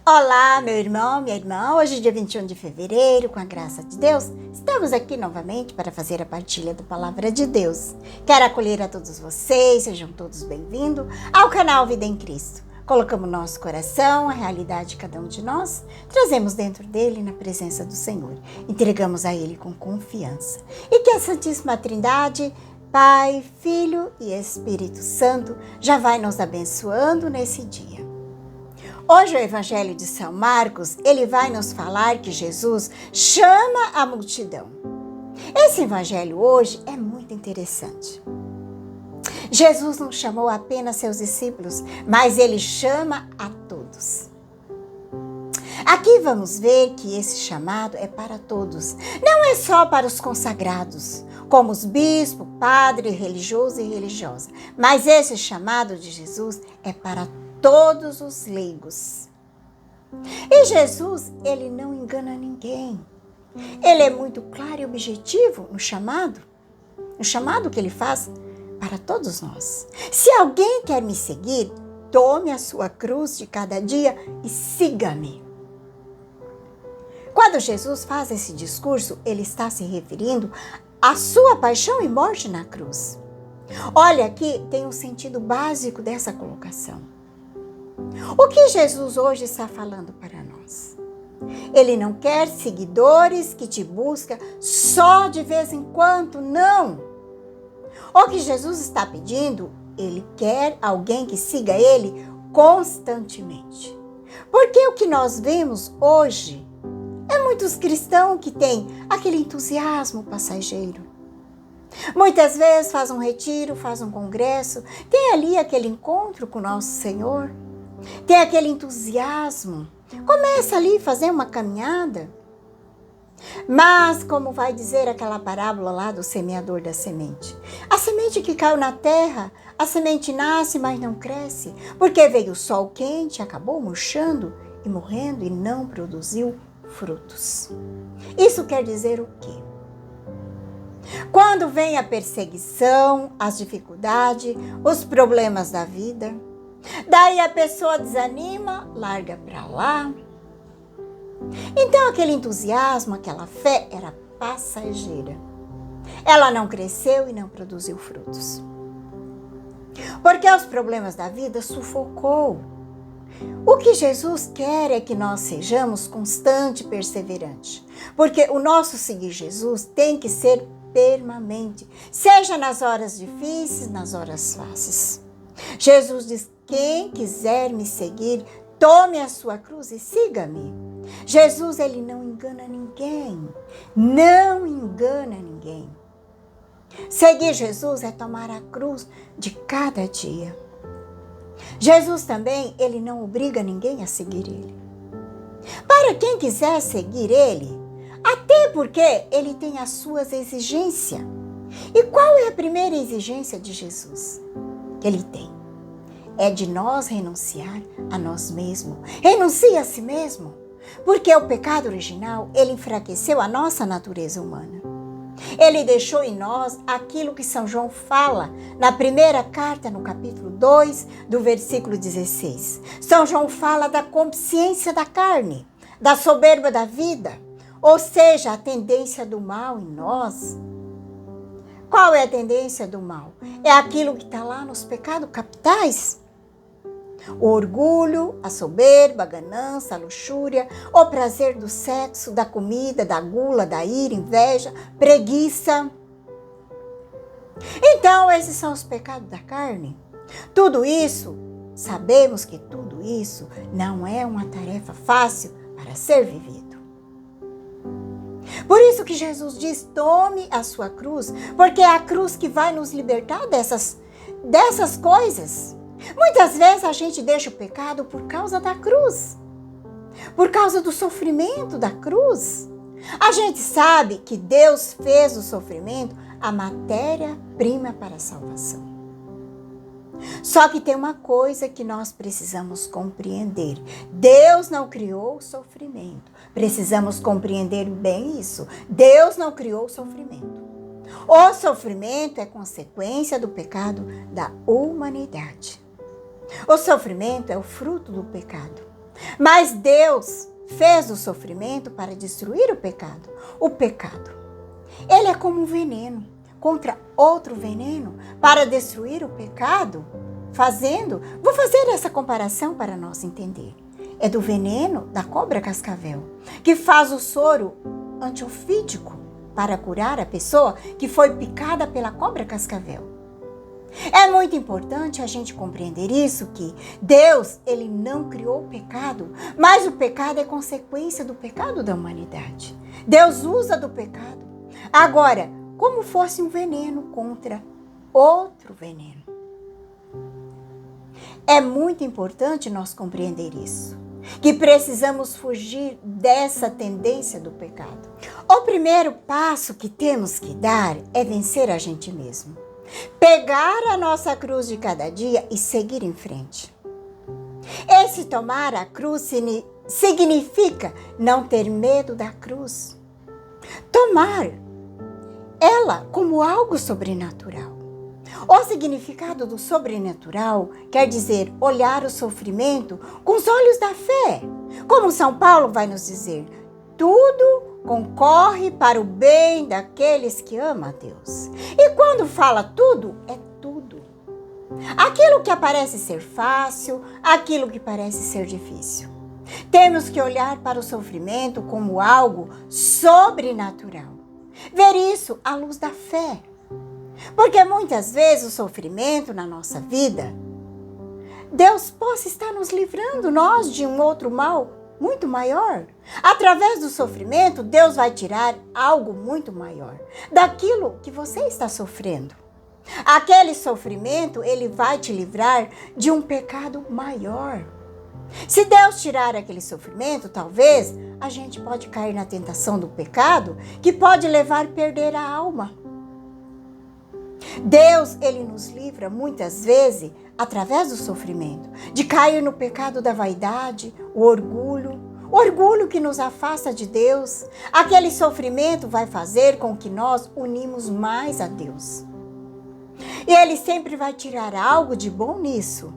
Olá, meu irmão, minha irmã. Hoje, dia 21 de fevereiro, com a graça de Deus, estamos aqui novamente para fazer a partilha da Palavra de Deus. Quero acolher a todos vocês, sejam todos bem-vindos ao canal Vida em Cristo. Colocamos nosso coração, a realidade de cada um de nós, trazemos dentro dele na presença do Senhor. Entregamos a Ele com confiança. E que a Santíssima Trindade, Pai, Filho e Espírito Santo, já vai nos abençoando nesse dia. Hoje o Evangelho de São Marcos, ele vai nos falar que Jesus chama a multidão. Esse Evangelho hoje é muito interessante. Jesus não chamou apenas seus discípulos, mas ele chama a todos. Aqui vamos ver que esse chamado é para todos, não é só para os consagrados, como os bispos, padre, religioso e religiosa, mas esse chamado de Jesus é para todos os leigos. E Jesus, ele não engana ninguém. Ele é muito claro e objetivo no chamado que ele faz para todos nós. Se alguém quer me seguir, tome a sua cruz de cada dia e siga-me. Quando Jesus faz esse discurso, ele está se referindo à sua paixão e morte na cruz. Olha, aqui tem um sentido básico dessa colocação. O que Jesus hoje está falando para nós? Ele não quer seguidores que te buscam só de vez em quando, não. O que Jesus está pedindo, ele quer alguém que siga ele constantemente. Porque o que nós vemos hoje é muitos cristãos que têm aquele entusiasmo passageiro. Muitas vezes faz um retiro, faz um congresso, tem ali aquele encontro com o nosso Senhor, tem aquele entusiasmo, começa ali a fazer uma caminhada. Mas, como vai dizer aquela parábola lá do semeador da semente, a semente que caiu na terra, a semente nasce, mas não cresce, porque veio o sol quente, acabou murchando e morrendo e não produziu frutos. Isso quer dizer o quê? Quando vem a perseguição, as dificuldades, os problemas da vida, daí a pessoa desanima, larga para lá. Então aquele entusiasmo, aquela fé era passageira. Ela não cresceu e não produziu frutos. Porque os problemas da vida sufocou. O que Jesus quer é que nós sejamos constante e perseverante. Porque o nosso seguir Jesus tem que ser permanente, seja nas horas difíceis, nas horas fáceis. Jesus diz: quem quiser me seguir, tome a sua cruz e siga-me. Jesus, ele não engana ninguém. Não engana ninguém. Seguir Jesus é tomar a cruz de cada dia. Jesus também, ele não obriga ninguém a seguir ele. Para quem quiser seguir ele, até porque ele tem as suas exigências. E qual é a primeira exigência de Jesus que ele tem? É de nós renunciar a nós mesmos. Renuncie a si mesmo. Porque o pecado original, ele enfraqueceu a nossa natureza humana. Ele deixou em nós aquilo que São João fala na primeira carta, no capítulo 2, do versículo 16. São João fala da consciência da carne, da soberba da vida, ou seja, a tendência do mal em nós. Qual é a tendência do mal? É aquilo que está lá nos pecados capitais. O orgulho, a soberba, a ganância, a luxúria, o prazer do sexo, da comida, da gula, da ira, inveja, preguiça. Então, esses são os pecados da carne. Tudo isso, sabemos que tudo isso não é uma tarefa fácil para ser vivido. Por isso que Jesus diz: tome a sua cruz, porque é a cruz que vai nos libertar dessas coisas. Muitas vezes a gente deixa o pecado por causa da cruz, por causa do sofrimento da cruz. A gente sabe que Deus fez do sofrimento a matéria-prima para a salvação. Só que tem uma coisa que nós precisamos compreender. Deus não criou o sofrimento. Precisamos compreender bem isso. Deus não criou o sofrimento. O sofrimento é consequência do pecado da humanidade. O sofrimento é o fruto do pecado. Mas Deus fez o sofrimento para destruir o pecado. O pecado, ele é como um veneno contra outro veneno para destruir o pecado. Vou fazer essa comparação para nós entender. É do veneno da cobra cascavel, que faz o soro antiofídico para curar a pessoa que foi picada pela cobra cascavel. É muito importante a gente compreender isso, que Deus, ele não criou o pecado, mas o pecado é consequência do pecado da humanidade. Deus usa do pecado. Agora, como fosse um veneno contra outro veneno. É muito importante nós compreender isso, que precisamos fugir dessa tendência do pecado. O primeiro passo que temos que dar é vencer a gente mesmo. Pegar a nossa cruz de cada dia e seguir em frente. Esse tomar a cruz significa não ter medo da cruz. Tomar ela como algo sobrenatural. O significado do sobrenatural quer dizer olhar o sofrimento com os olhos da fé. Como São Paulo vai nos dizer, tudo concorre para o bem daqueles que amam a Deus. E quando fala tudo, é tudo. Aquilo que parece ser fácil, aquilo que parece ser difícil. Temos que olhar para o sofrimento como algo sobrenatural. Ver isso à luz da fé. Porque muitas vezes o sofrimento na nossa vida, Deus possa estar nos livrando nós de um outro mal muito maior. Através do sofrimento, Deus vai tirar algo muito maior daquilo que você está sofrendo. Aquele sofrimento, ele vai te livrar de um pecado maior. Se Deus tirar aquele sofrimento, talvez a gente pode cair na tentação do pecado, que pode levar a perder a alma. Deus, ele nos livra muitas vezes, através do sofrimento, de cair no pecado da vaidade, o orgulho que nos afasta de Deus. Aquele sofrimento vai fazer com que nós unimos mais a Deus. E ele sempre vai tirar algo de bom nisso.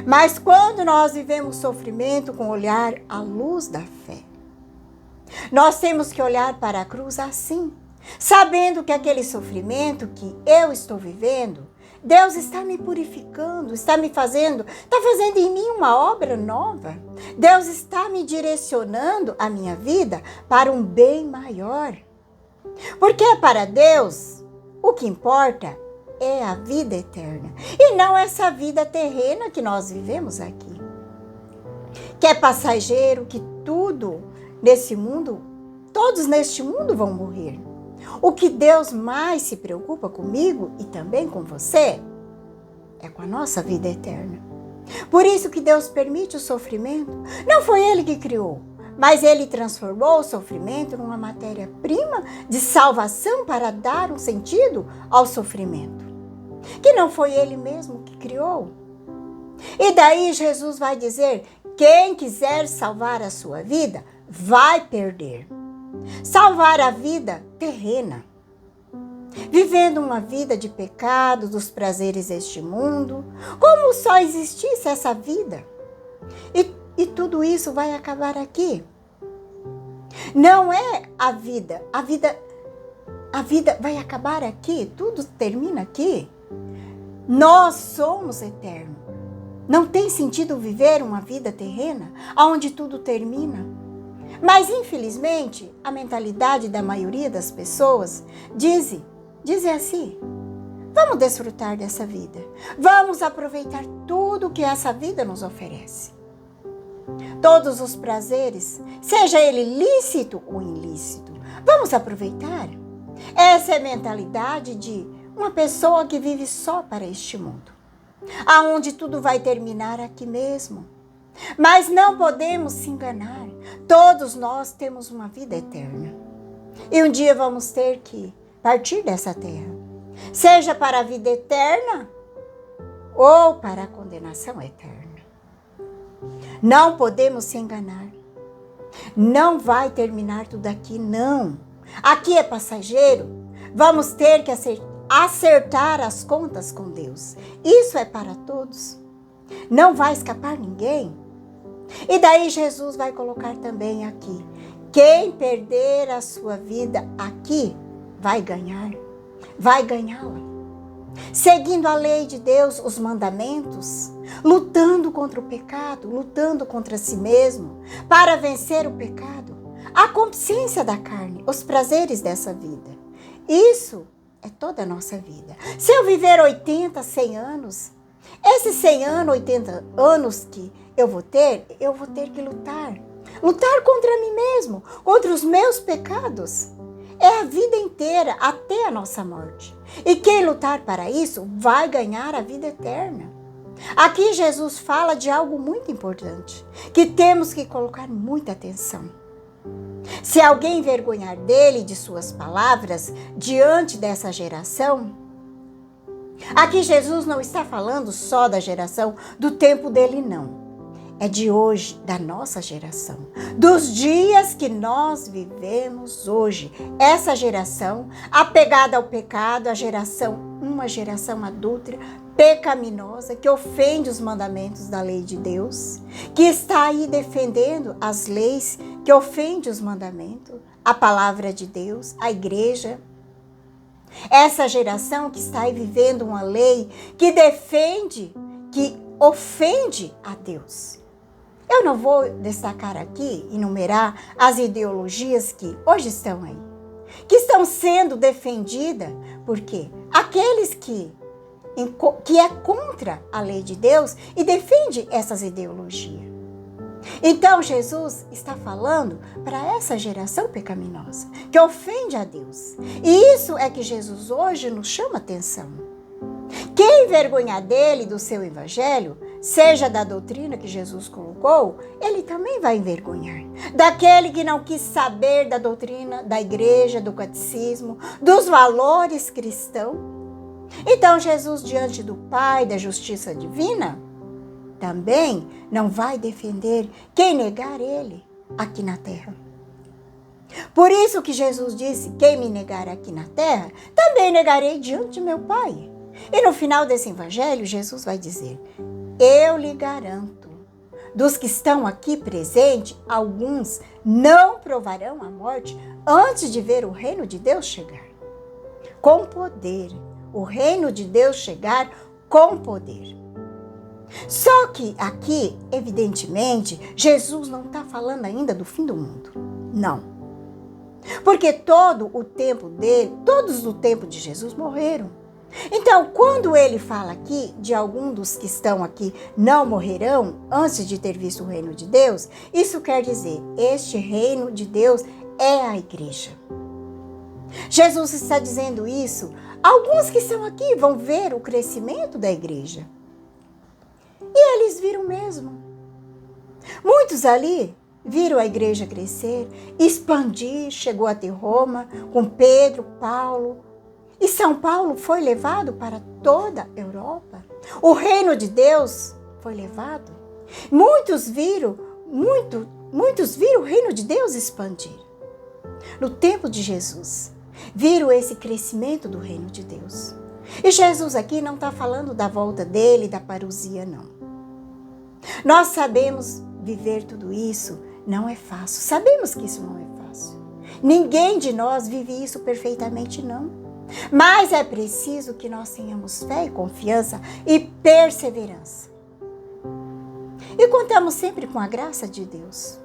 Mas quando nós vivemos sofrimento com o olhar à luz da fé, nós temos que olhar para a cruz assim, sabendo que aquele sofrimento que eu estou vivendo, Deus está me purificando, está fazendo em mim uma obra nova. Deus está me direcionando a minha vida para um bem maior. Porque para Deus, o que importa é a vida eterna e não essa vida terrena que nós vivemos aqui. Que é passageiro, que tudo nesse mundo, todos neste mundo vão morrer. O que Deus mais se preocupa comigo e também com você é com a nossa vida eterna. Por isso que Deus permite o sofrimento. Não foi Ele que criou, mas Ele transformou o sofrimento numa matéria-prima de salvação para dar um sentido ao sofrimento. Que não foi Ele mesmo que criou. E daí Jesus vai dizer, quem quiser salvar a sua vida, vai perder. Salvar a vida terrena, vivendo uma vida de pecado, dos prazeres deste mundo, como só existisse essa vida. E tudo isso vai acabar aqui. Não é a vida vai acabar aqui, tudo termina aqui. Nós somos eternos. Não tem sentido viver uma vida terrena, onde tudo termina. Mas, infelizmente, a mentalidade da maioria das pessoas diz assim, vamos desfrutar dessa vida, vamos aproveitar tudo que essa vida nos oferece. Todos os prazeres, seja ele lícito ou ilícito, vamos aproveitar. Essa é a mentalidade de uma pessoa que vive só para este mundo, aonde tudo vai terminar aqui mesmo. Mas não podemos se enganar. Todos nós temos uma vida eterna. E um dia vamos ter que partir dessa terra. Seja para a vida eterna ou para a condenação eterna. Não podemos se enganar. Não vai terminar tudo aqui, não. Aqui é passageiro. Vamos ter que acertar as contas com Deus. Isso é para todos. Não vai escapar ninguém. E daí Jesus vai colocar também aqui: quem perder a sua vida aqui, vai ganhá-la. Seguindo a lei de Deus, os mandamentos, lutando contra o pecado, lutando contra si mesmo, para vencer o pecado, a consciência da carne, os prazeres dessa vida. Isso é toda a nossa vida. Se eu viver 80, 100 anos, esses 100 anos, 80 anos que eu vou ter que lutar. Lutar contra mim mesmo, contra os meus pecados. É a vida inteira, até a nossa morte. E quem lutar para isso vai ganhar a vida eterna. Aqui Jesus fala de algo muito importante, que temos que colocar muita atenção. Se alguém envergonhar dele e de suas palavras diante dessa geração, aqui Jesus não está falando só da geração do tempo dele, não. É de hoje, da nossa geração, dos dias que nós vivemos hoje. Essa geração, apegada ao pecado, uma geração adúltera, pecaminosa, que ofende os mandamentos da lei de Deus, que está aí defendendo as leis, que ofende os mandamentos, a palavra de Deus, a igreja. Essa geração que está aí vivendo uma lei que defende, que ofende a Deus. Eu não vou destacar aqui, enumerar as ideologias que hoje estão aí, que estão sendo defendidas, porque aqueles que é contra a lei de Deus e defende essas ideologias. Então Jesus está falando para essa geração pecaminosa, que ofende a Deus. E isso é que Jesus hoje nos chama atenção. Quem envergonhar dele, do seu evangelho, seja da doutrina que Jesus colocou, ele também vai envergonhar. Daquele que não quis saber da doutrina da igreja, do catecismo, dos valores cristãos. Então Jesus, diante do Pai, da justiça divina, também não vai defender quem negar ele aqui na terra. Por isso que Jesus disse: quem me negar aqui na terra, também negarei diante de meu Pai. E no final desse evangelho, Jesus vai dizer: eu lhe garanto, dos que estão aqui presentes, alguns não provarão a morte antes de ver o reino de Deus chegar. Com poder. O reino de Deus chegar com poder. Só que aqui, evidentemente, Jesus não está falando ainda do fim do mundo. Não. Porque todo o tempo dele, todos do tempo de Jesus morreram. Então, quando ele fala aqui de algum dos que estão aqui não morrerão antes de ter visto o reino de Deus, isso quer dizer, este reino de Deus é a igreja. Jesus está dizendo isso. Alguns que estão aqui vão ver o crescimento da igreja. E eles viram mesmo. Muitos ali viram a igreja crescer, expandir, chegou até Roma com Pedro, Paulo. E São Paulo foi levado para toda a Europa. O reino de Deus foi levado. Muitos viram o reino de Deus expandir. No tempo de Jesus, viram esse crescimento do reino de Deus. E Jesus aqui não está falando da volta dele, da parousia, não. Nós sabemos viver tudo isso, não é fácil. Sabemos que isso não é fácil. Ninguém de nós vive isso perfeitamente, não. Mas é preciso que nós tenhamos fé e confiança e perseverança. E contamos sempre com a graça de Deus,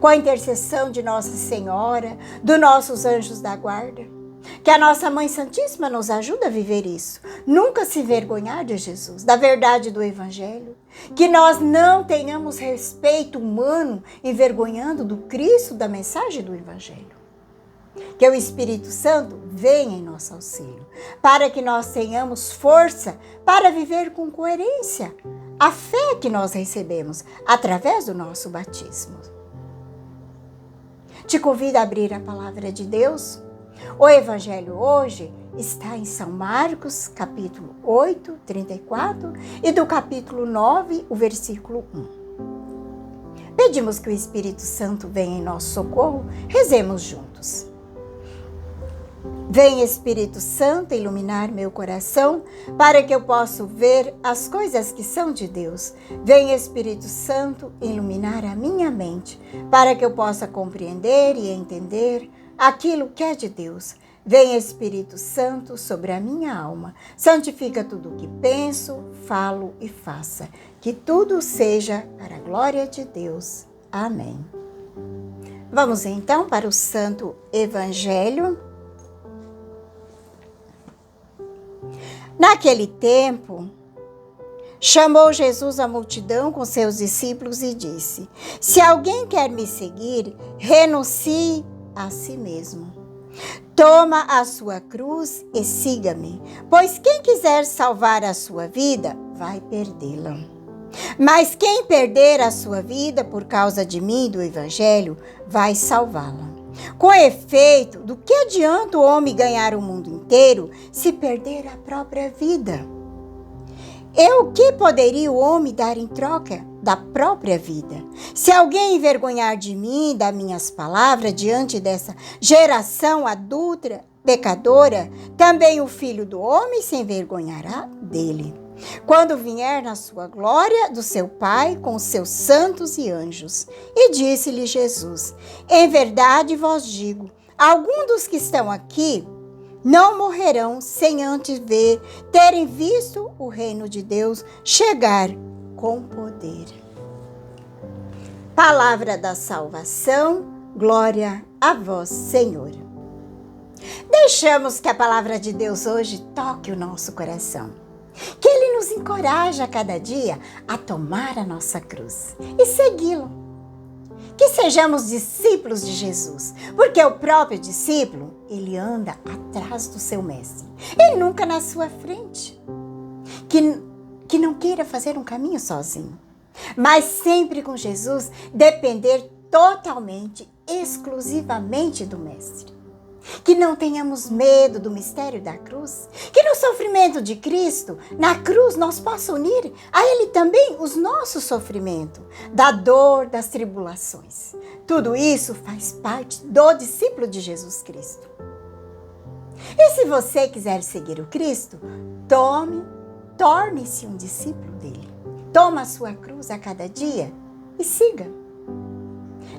com a intercessão de Nossa Senhora, dos nossos anjos da guarda, que a nossa Mãe Santíssima nos ajuda a viver isso. Nunca se envergonhar de Jesus, da verdade do Evangelho, que nós não tenhamos respeito humano envergonhando do Cristo, da mensagem do Evangelho. Que o Espírito Santo venha em nosso auxílio, para que nós tenhamos força para viver com coerência a fé que nós recebemos através do nosso batismo. Te convido a abrir a palavra de Deus. O Evangelho hoje está em São Marcos, capítulo 8, 34, e do capítulo 9, o versículo 1. Pedimos que o Espírito Santo venha em nosso socorro, rezemos juntos. Vem, Espírito Santo, iluminar meu coração, para que eu possa ver as coisas que são de Deus. Vem, Espírito Santo, iluminar a minha mente, para que eu possa compreender e entender aquilo que é de Deus. Vem, Espírito Santo, sobre a minha alma. Santifica tudo o que penso, falo e faça. Que tudo seja para a glória de Deus. Amém. Vamos então para o Santo Evangelho. Naquele tempo, chamou Jesus a multidão com seus discípulos e disse: Se alguém quer me seguir, renuncie a si mesmo. Toma a sua cruz e siga-me, pois quem quiser salvar a sua vida, vai perdê-la. Mas quem perder a sua vida por causa de mim e do Evangelho, vai salvá-la. Com efeito, do que adianta o homem ganhar o mundo inteiro se perder a própria vida? E o que poderia o homem dar em troca da própria vida? Se alguém envergonhar de mim e das minhas palavras diante dessa geração adúltera, pecadora, também o Filho do Homem se envergonhará dele, quando vier na sua glória do seu Pai com os seus santos e anjos. E disse-lhe Jesus: Em verdade vos digo, alguns dos que estão aqui não morrerão sem antes terem visto o reino de Deus chegar com poder. Palavra da salvação, glória a vós, Senhor. Deixamos que a palavra de Deus hoje toque o nosso coração. Que Ele nos encoraje a cada dia a tomar a nossa cruz e segui-lo. Que sejamos discípulos de Jesus, porque o próprio discípulo, ele anda atrás do seu mestre e nunca na sua frente. Que não queira fazer um caminho sozinho, mas sempre com Jesus, depender totalmente, exclusivamente do mestre. Que não tenhamos medo do mistério da cruz, que no sofrimento de Cristo, na cruz, nós possamos unir a Ele também os nossos sofrimentos, da dor, das tribulações. Tudo isso faz parte do discípulo de Jesus Cristo. E se você quiser seguir o Cristo, torne-se um discípulo dele. Toma a sua cruz a cada dia e siga.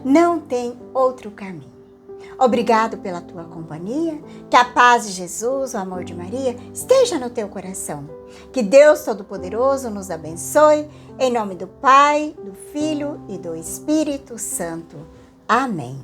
Não tem outro caminho. Obrigado pela tua companhia, que a paz de Jesus, o amor de Maria, esteja no teu coração. Que Deus Todo-Poderoso nos abençoe, em nome do Pai, do Filho e do Espírito Santo. Amém.